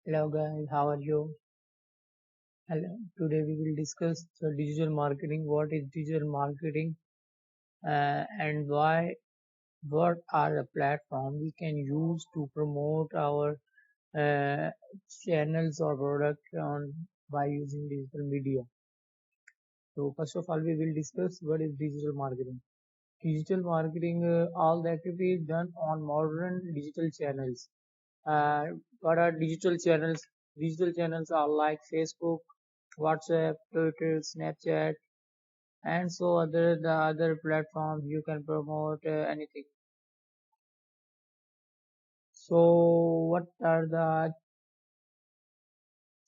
Hello guys, how are you? Hello. Today we will discuss the digital marketing. What is digital marketing and why? What are the platforms we can use to promote our uh, channels or product on by using digital media? So first of all, we will discuss what is digital marketing. Digital marketing, all the activities done on modern digital channels. What are digital channels? Digital channels are like Facebook, WhatsApp, Twitter, Snapchat, and so the other platforms you can promote anything. So what are the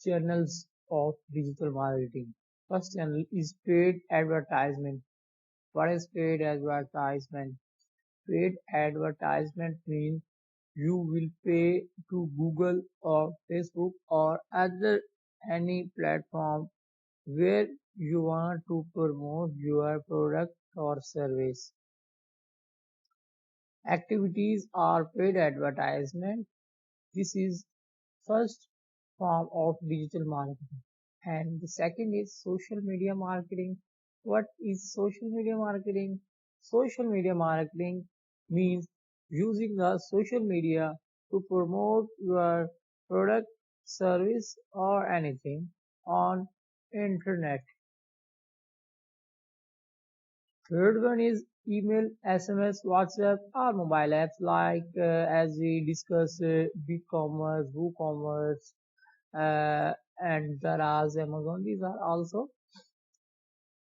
channels of digital marketing? First channel is paid advertisement. What is paid advertisement? Paid advertisement means you will pay to Google or Facebook or other any platform where you want to promote your product or service. Activities are paid advertisement. This is first form of digital marketing. And the second is social media marketing. What is social media marketing? Social media marketing means using the social media to promote your product, service or anything on internet. Third one is email, SMS, WhatsApp, or mobile apps like as we discuss BigCommerce, WooCommerce, and Zaraz, Amazon. These are also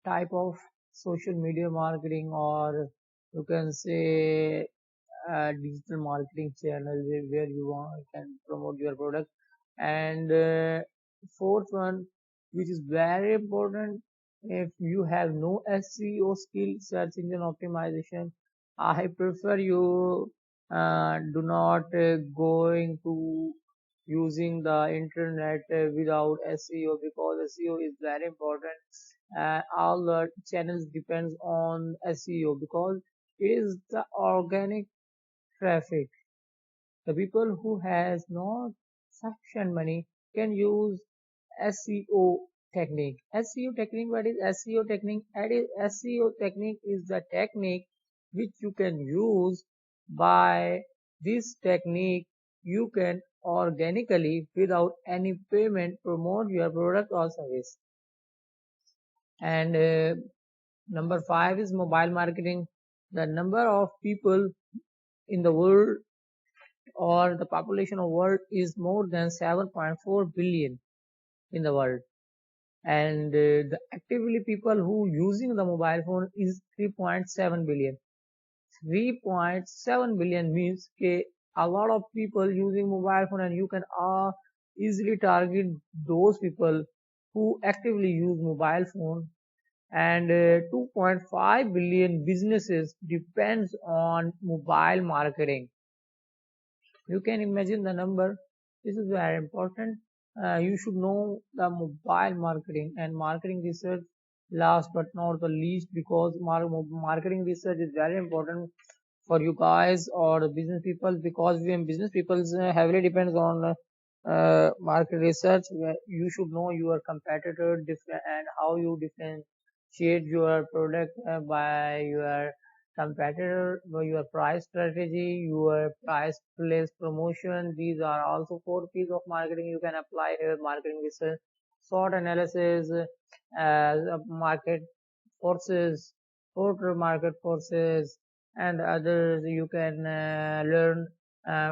type of social media marketing, or you can say digital marketing channel where you want can promote your product. And fourth one, which is very important, if you have no SEO skill, search engine optimization, I prefer you do not going to using the internet without SEO, because SEO is very important. All the channels depends on SEO because it is the organic traffic. The people who has not sufficient money can use SEO technique. SEO technique, what is SEO technique? SEO technique is the technique which you can use. By this technique, you can organically, without any payment, promote your product or service. And number 5 is mobile marketing. The number of people in the world, or the population of world, is more than 7.4 billion in the world, and the actively people who using the mobile phone is 3.7 billion. 3.7 billion means a lot of people using mobile phone, and you can easily target those people who actively use mobile phone. And 2.5 billion businesses depends on mobile marketing. You can imagine the number. This is very important. You should know the mobile marketing and marketing research. Last but not the least, because marketing research is very important for you guys or the business people, because we business people heavily depends on market research. You should know your competitor and how you differentiate your product by your competitor, your price strategy, your price place promotion. These are also 4 P's of marketing you can apply here. Marketing research, SWOT analysis, market forces, total market forces, and others you can learn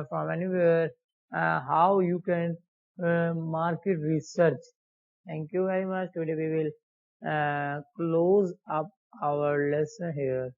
from anywhere how you can market research. Thank you very much. Today we will close up our lesson here.